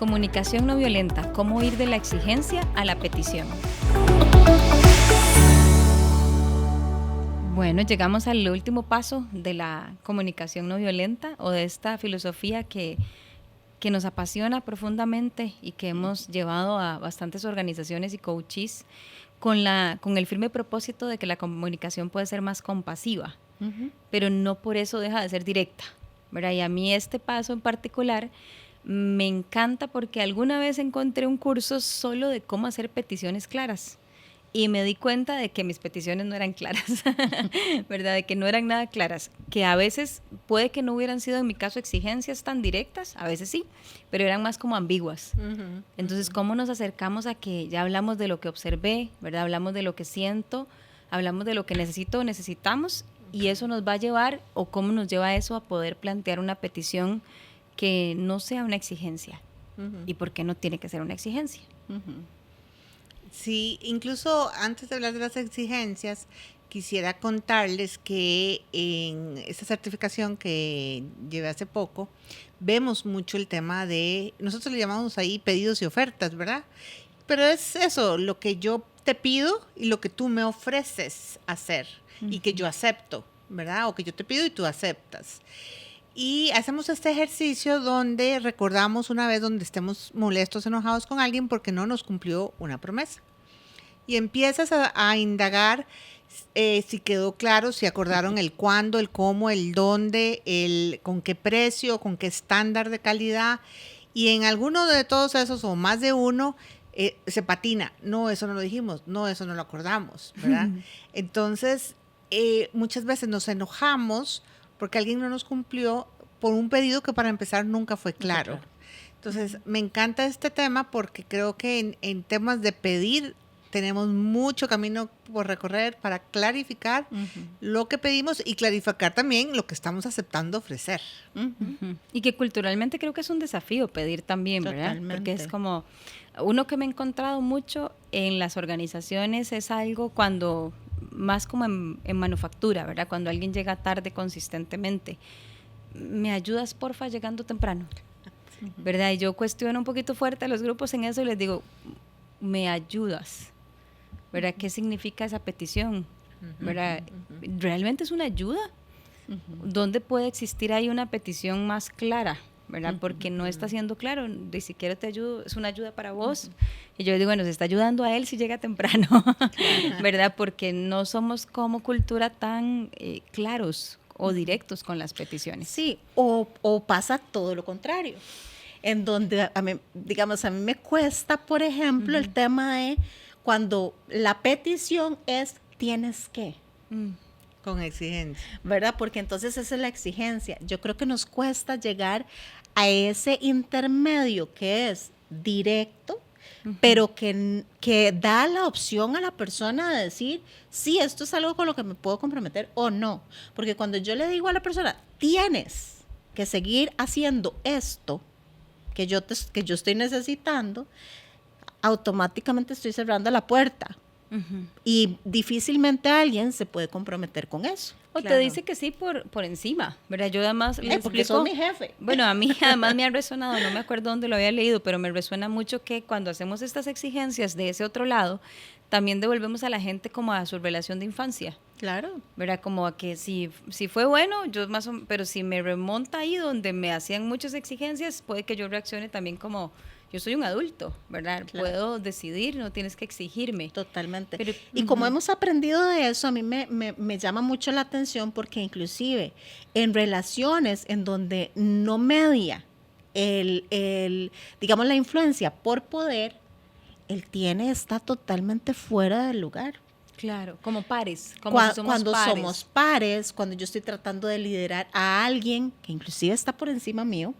Comunicación no violenta, cómo ir de la exigencia a la petición. Bueno, llegamos al último paso de la comunicación no violenta o de esta filosofía que nos apasiona profundamente y que hemos llevado a bastantes organizaciones y coaches con el firme propósito de que la comunicación puede ser más compasiva, pero no por eso deja de ser directa, ¿verdad? Y a mí este paso en particular me encanta porque alguna vez encontré un curso solo de cómo hacer peticiones claras y me di cuenta de que mis peticiones no eran claras, ¿verdad? De que no eran nada claras, que a veces puede que no hubieran sido en mi caso exigencias tan directas, a veces sí, pero eran más como ambiguas. Entonces, ¿cómo nos acercamos a que ya hablamos de lo que observé, ¿verdad? Hablamos de lo que siento, hablamos de lo que necesito o necesitamos y eso nos va a llevar, o cómo nos lleva eso a poder plantear una petición que no sea una exigencia? ¿Y por qué no tiene que ser una exigencia? Sí, incluso antes de hablar de las exigencias, quisiera contarles que en esta certificación que llevé hace poco, vemos mucho el tema de, nosotros le llamamos ahí pedidos y ofertas, ¿verdad? Pero es eso, lo que yo te pido y lo que tú me ofreces hacer y que yo acepto, ¿verdad? O que yo te pido y tú aceptas. Y hacemos este ejercicio donde recordamos una vez donde estemos molestos, enojados con alguien porque no nos cumplió una promesa. Y empiezas a indagar si quedó claro, si acordaron el cuándo, el cómo, el dónde, con qué precio, con qué estándar de calidad. Y en alguno de todos esos o más de uno se patina. No, eso no lo dijimos. No, eso no lo acordamos, ¿verdad? Entonces, muchas veces nos enojamos porque alguien no nos cumplió por un pedido que para empezar nunca fue claro. Entonces, me encanta este tema porque creo que en temas de pedir tenemos mucho camino por recorrer para clarificar lo que pedimos y clarificar también lo que estamos aceptando ofrecer. Y que culturalmente creo que es un desafío pedir también, ¿verdad? Totalmente. Porque es como, uno que me he encontrado mucho en las organizaciones es algo cuando, más como en manufactura, ¿verdad? Cuando alguien llega tarde consistentemente. ¿Me ayudas, porfa, llegando temprano? ¿Verdad? Y yo cuestiono un poquito fuerte a los grupos en eso y les digo, ¿me ayudas? ¿Verdad? ¿Qué significa esa petición? ¿Verdad? ¿Realmente es una ayuda? ¿Dónde puede existir ahí una petición más clara? ¿Verdad? Porque no está siendo claro, ni siquiera te ayudo, es una ayuda para vos. Y yo digo, bueno, se está ayudando a él si llega temprano, ¿verdad? Porque no somos como cultura tan claros o directos con las peticiones. Sí, o pasa todo lo contrario, en donde a mí me cuesta, por ejemplo, el tema de cuando la petición es tienes que. Con exigencia. ¿Verdad? Porque entonces esa es la exigencia. Yo creo que nos cuesta llegar a ese intermedio que es directo, pero que da la opción a la persona de decir, sí, esto es algo con lo que me puedo comprometer o no. Porque cuando yo le digo a la persona, tienes que seguir haciendo esto que yo estoy necesitando, automáticamente estoy cerrando la puerta. Y difícilmente alguien se puede comprometer con eso. O te dice que sí por encima, ¿verdad? Yo además le porque explico, sos mi jefe. Bueno, a mí además me ha resonado, no me acuerdo dónde lo había leído, pero me resuena mucho que cuando hacemos estas exigencias de ese otro lado, también devolvemos a la gente como a su relación de infancia. Claro. ¿Verdad? Como a que si fue bueno, pero si me remonta ahí donde me hacían muchas exigencias, puede que yo reaccione también como, yo soy un adulto, ¿verdad? Claro. Puedo decidir, no tienes que exigirme. Totalmente. Pero, y como hemos aprendido de eso, a mí me llama mucho la atención porque inclusive en relaciones en donde no media digamos, la influencia por poder, está totalmente fuera del lugar. Claro, como pares. Cuando somos pares, cuando yo estoy tratando de liderar a alguien que inclusive está por encima mío,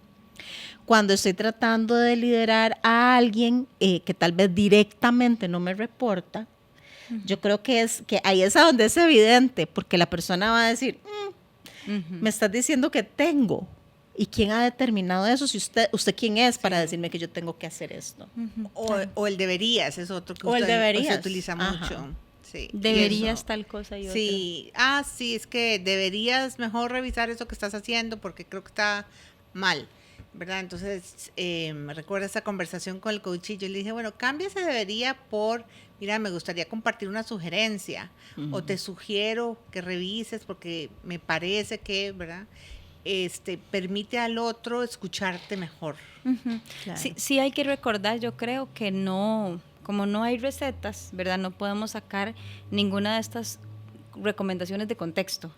cuando estoy tratando de liderar a alguien que tal vez directamente no me reporta, yo creo que ahí es a donde es evidente, porque la persona va a decir, me estás diciendo que tengo. ¿Y quién ha determinado eso? Si usted quién es para decirme que yo tengo que hacer esto. O el deberías, es otro que se utiliza mucho. Sí, deberías tal cosa y sí. Sí, es que deberías mejor revisar eso que estás haciendo porque creo que está mal. ¿verdad? Entonces, me recuerdo esa conversación con el coach y yo le dije, bueno, cambia ese debería por, mira, me gustaría compartir una sugerencia o te sugiero que revises porque me parece que, ¿verdad? Permite al otro escucharte mejor. Claro. Sí, sí hay que recordar, yo creo que no, como no hay recetas, ¿verdad? No podemos sacar ninguna de estas recomendaciones de contexto,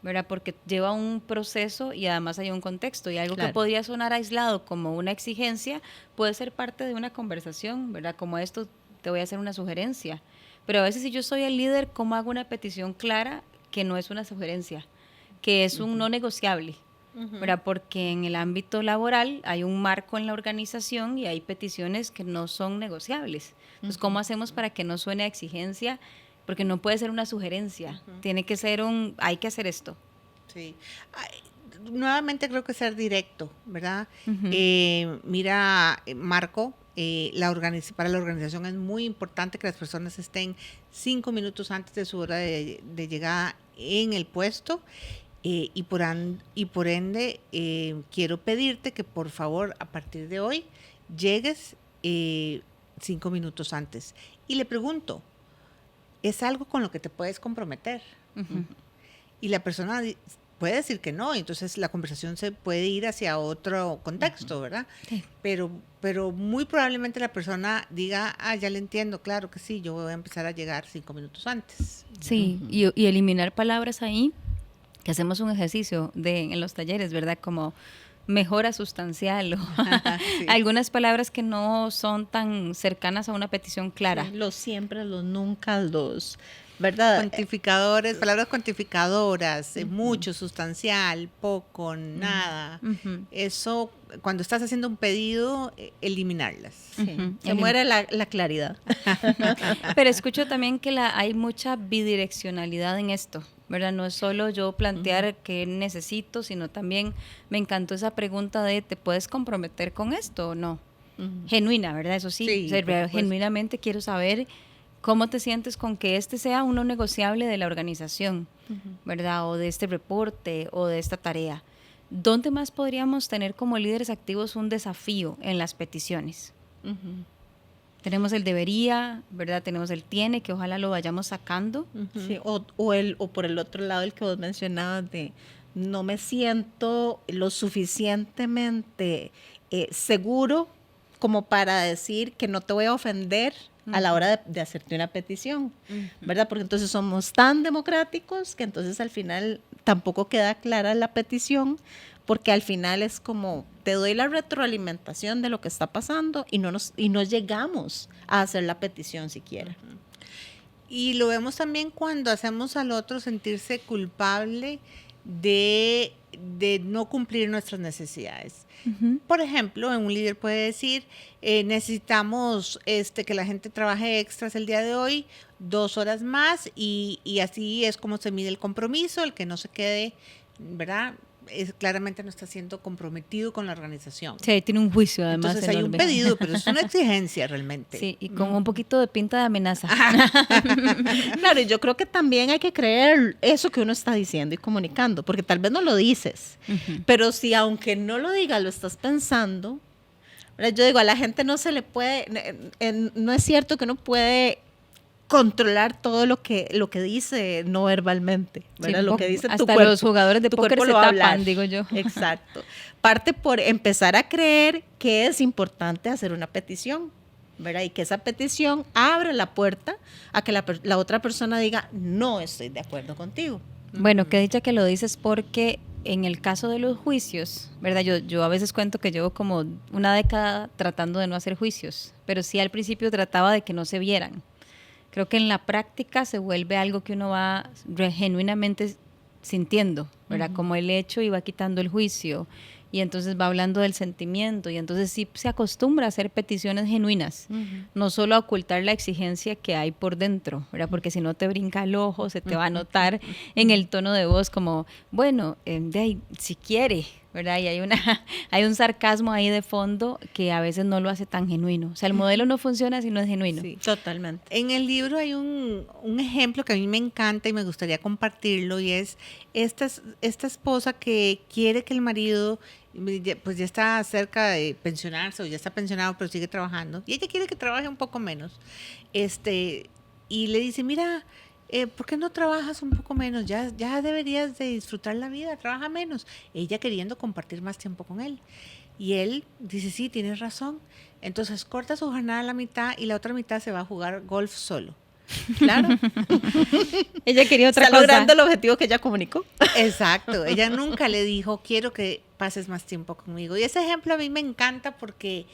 ¿verdad? Porque lleva un proceso y además hay un contexto, y algo Claro. que podría sonar aislado como una exigencia puede ser parte de una conversación, ¿verdad? Como esto, te voy a hacer una sugerencia. Pero a veces si yo soy el líder, ¿cómo hago una petición clara que no es una sugerencia, que es un no negociable? ¿Verdad? Porque en el ámbito laboral hay un marco en la organización y hay peticiones que no son negociables. Entonces, ¿cómo hacemos para que no suene a exigencia? Porque no puede ser una sugerencia, tiene que ser hay que hacer esto. Sí. Nuevamente creo que ser directo, ¿verdad? Mira, Marco, para la organización es muy importante que las personas estén 5 minutos antes de su hora de llegada en el puesto. Y por ende, quiero pedirte que por favor, a partir de hoy, llegues 5 minutos antes. Y le pregunto, ¿es algo con lo que te puedes comprometer? Y la persona puede decir que no, entonces la conversación se puede ir hacia otro contexto, ¿verdad? Sí. Pero muy probablemente la persona diga, ya le entiendo, claro que sí, yo voy a empezar a llegar 5 minutos antes. Sí, y eliminar palabras ahí, que hacemos un ejercicio en los talleres, ¿verdad? Como mejora sustancial o Sí. algunas palabras que no son tan cercanas a una petición clara. Sí, los siempre, los nunca, los, ¿verdad? Cuantificadores, palabras cuantificadoras, mucho, sustancial, poco, nada. Eso, cuando estás haciendo un pedido, eliminarlas. Sí, se muere la claridad. Pero escucho también que hay mucha bidireccionalidad en esto, ¿verdad? No es solo yo plantear qué necesito, sino también me encantó esa pregunta de ¿te puedes comprometer con esto o no? Genuina, ¿verdad? Eso sí, Sí, o sea, por supuesto. genuinamente quiero saber cómo te sientes con que este sea uno negociable de la organización, ¿verdad? O de este reporte o de esta tarea. ¿Dónde más podríamos tener como líderes activos un desafío en las peticiones? Tenemos el debería, ¿verdad? Tenemos el tiene, que ojalá lo vayamos sacando. Sí, o por el otro lado, el que vos mencionabas de no me siento lo suficientemente seguro como para decir que no te voy a ofender a la hora de hacerte una petición, ¿verdad? Porque entonces somos tan democráticos que entonces al final tampoco queda clara la petición, porque al final es como te doy la retroalimentación de lo que está pasando y no llegamos a hacer la petición siquiera. Y lo vemos también cuando hacemos al otro sentirse culpable de no cumplir nuestras necesidades. Por ejemplo, un líder puede decir, necesitamos que la gente trabaje extras el día de hoy, 2 horas más, y así es como se mide el compromiso, el que no se quede, ¿verdad? Claramente no está siendo comprometido con la organización. Sí, tiene un juicio además. Entonces hay un enorme. pedido, pero es una exigencia realmente. Sí, y con un poquito de pinta de amenaza. Claro, y yo creo que también hay que creer eso que uno está diciendo y comunicando, porque tal vez no lo dices, pero si aunque no lo digas, lo estás pensando, ¿verdad? Yo digo, a la gente no se le puede, no es cierto que uno puede controlar todo lo que dice no verbalmente, ¿verdad? Sí, lo que dice hasta tu cuerpo. los jugadores de tu póker cuerpo se lo va a tapan, hablar. digo yo. Exacto. Parte por empezar a creer que es importante hacer una petición, ¿verdad? Y que esa petición abre la puerta a que la otra persona diga, no estoy de acuerdo contigo. Bueno, qué dicha que lo dices, porque en el caso de los juicios, ¿verdad? Yo a veces cuento que llevo como una década tratando de no hacer juicios, pero sí al principio trataba de que no se vieran. Creo que en la práctica se vuelve algo que uno va genuinamente sintiendo, ¿verdad? Como el hecho y va quitando el juicio, y entonces va hablando del sentimiento, y entonces sí se acostumbra a hacer peticiones genuinas, no solo a ocultar la exigencia que hay por dentro, ¿verdad? Porque si no te brinca el ojo, se te va a notar en el tono de voz como, bueno, si quiere, ¿verdad? Y hay un sarcasmo ahí de fondo que a veces no lo hace tan genuino. O sea, el modelo no funciona si no es genuino. Sí, totalmente. En el libro hay un ejemplo que a mí me encanta y me gustaría compartirlo, y es esta esposa que quiere que el marido pues ya está cerca de pensionarse o ya está pensionado, pero sigue trabajando. Y ella quiere que trabaje un poco menos. Y le dice, mira, ¿por qué no trabajas un poco menos? Ya deberías de disfrutar la vida, trabaja menos. Ella queriendo compartir más tiempo con él. Y él dice, sí, tienes razón. Entonces corta su jornada a la mitad y la otra mitad se va a jugar golf solo. Claro. Ella quería otra Está cosa. logrando el objetivo que ella comunicó. Exacto. Ella nunca le dijo, quiero que pases más tiempo conmigo. Y ese ejemplo a mí me encanta porque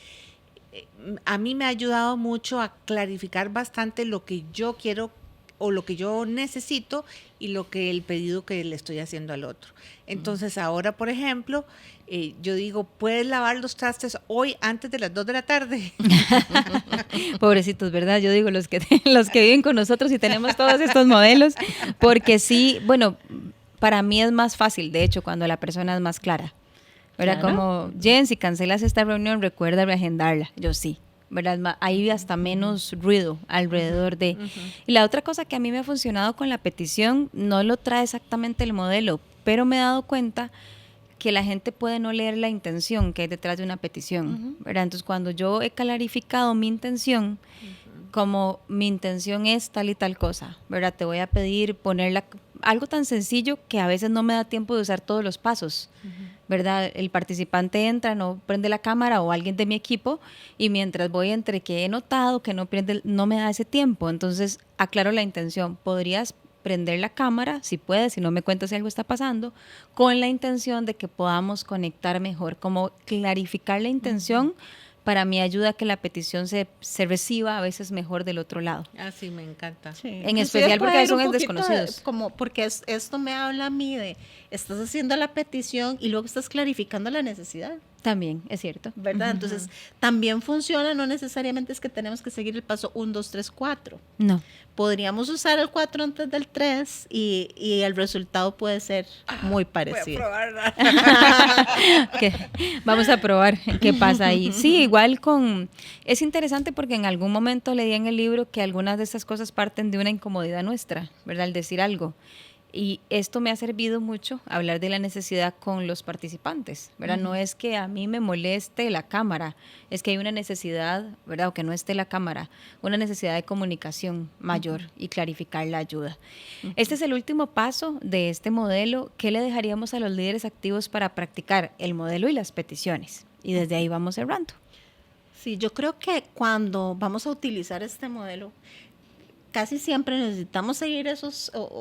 a mí me ha ayudado mucho a clarificar bastante lo que yo quiero o lo que yo necesito y lo que el pedido que le estoy haciendo al otro. Entonces ahora, por ejemplo, yo digo, ¿puedes lavar los trastes hoy antes de las 2 de la tarde? Pobrecitos, ¿verdad? Yo digo los que viven con nosotros y tenemos todos estos modelos, porque sí, bueno, para mí es más fácil, de hecho, cuando la persona es más clara. ¿Verdad? Claro. Como, Jen, si cancelas esta reunión, recuerda reagendarla. Yo sí. ¿Verdad? Hay hasta menos ruido alrededor de... Y la otra cosa que a mí me ha funcionado con la petición, no lo trae exactamente el modelo, pero me he dado cuenta que la gente puede no leer la intención que hay detrás de una petición, ¿verdad? Entonces, cuando yo he clarificado mi intención, como mi intención es tal y tal cosa, ¿verdad? Te voy a pedir ponerla... Algo tan sencillo que a veces no me da tiempo de usar todos los pasos, ¿verdad? El participante entra, no prende la cámara o alguien de mi equipo y mientras voy entre que he notado que no prende, no me da ese tiempo. Entonces, aclaro la intención. Podrías prender la cámara, si puedes, si no me cuentas si algo está pasando, con la intención de que podamos conectar mejor, como clarificar la intención. Para mí ayuda a que la petición se reciba a veces mejor del otro lado. Ah, sí, me encanta. Sí. En especial porque son desconocidos. Porque esto me habla a mí de, estás haciendo la petición y luego estás clarificando la necesidad. También, es cierto. ¿Verdad? Entonces, también funciona, no necesariamente es que tenemos que seguir el paso 1, 2, 3, 4. No. Podríamos usar el 4 antes del 3 y el resultado puede ser muy parecido. Voy a probarla. Vamos a probar qué pasa ahí. Sí, igual es interesante porque en algún momento leí en el libro que algunas de estas cosas parten de una incomodidad nuestra, ¿verdad? Al decir algo. Y esto me ha servido mucho hablar de la necesidad con los participantes, ¿verdad? No es que a mí me moleste la cámara, es que hay una necesidad, ¿verdad? O que no esté la cámara, una necesidad de comunicación mayor y clarificar la ayuda. Este es el último paso de este modelo. ¿Qué le dejaríamos a los líderes activos para practicar el modelo y las peticiones? Y desde ahí vamos cerrando. Sí, yo creo que cuando vamos a utilizar este modelo, casi siempre necesitamos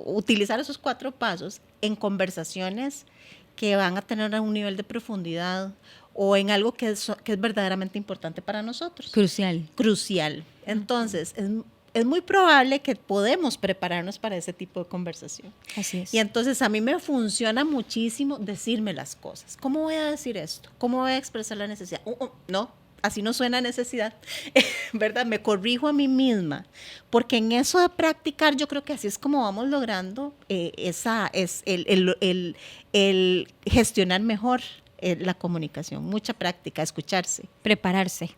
utilizar esos 4 pasos en conversaciones que van a tener un nivel de profundidad o en algo que es verdaderamente importante para nosotros. Crucial. Entonces, es muy probable que podemos prepararnos para ese tipo de conversación. Así es. Y entonces a mí me funciona muchísimo decirme las cosas. ¿Cómo voy a decir esto? ¿Cómo voy a expresar la necesidad? No. Así no suena necesidad, ¿verdad? Me corrijo a mí misma, porque en eso de practicar yo creo que así es como vamos logrando el gestionar mejor la comunicación. Mucha práctica, escucharse. Prepararse.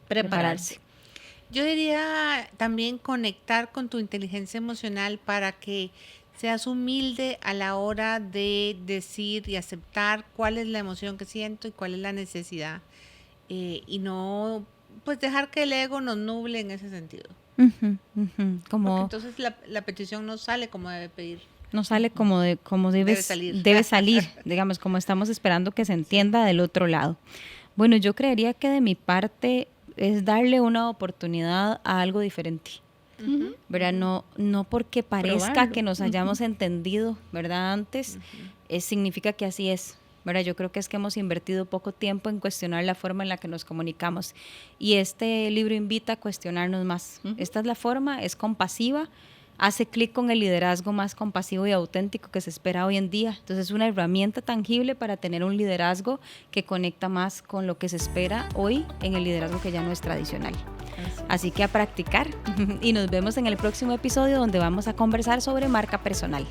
Yo diría también conectar con tu inteligencia emocional para que seas humilde a la hora de decir y aceptar cuál es la emoción que siento y cuál es la necesidad. Y no, pues dejar que el ego nos nuble en ese sentido. Porque entonces la petición no sale como debe pedir. No sale como debe salir, digamos, como estamos esperando que se entienda del otro lado. Bueno, yo creería que de mi parte es darle una oportunidad a algo diferente. ¿Verdad? No porque parezca Probarlo. que nos hayamos entendido, ¿verdad? Antes, significa que así es. ¿Verdad? Yo creo que es que hemos invertido poco tiempo en cuestionar la forma en la que nos comunicamos y este libro invita a cuestionarnos más. Esta es la forma, es compasiva, hace clic con el liderazgo más compasivo y auténtico que se espera hoy en día. Entonces es una herramienta tangible para tener un liderazgo que conecta más con lo que se espera hoy en el liderazgo que ya no es tradicional. Así que a practicar y nos vemos en el próximo episodio donde vamos a conversar sobre marca personal.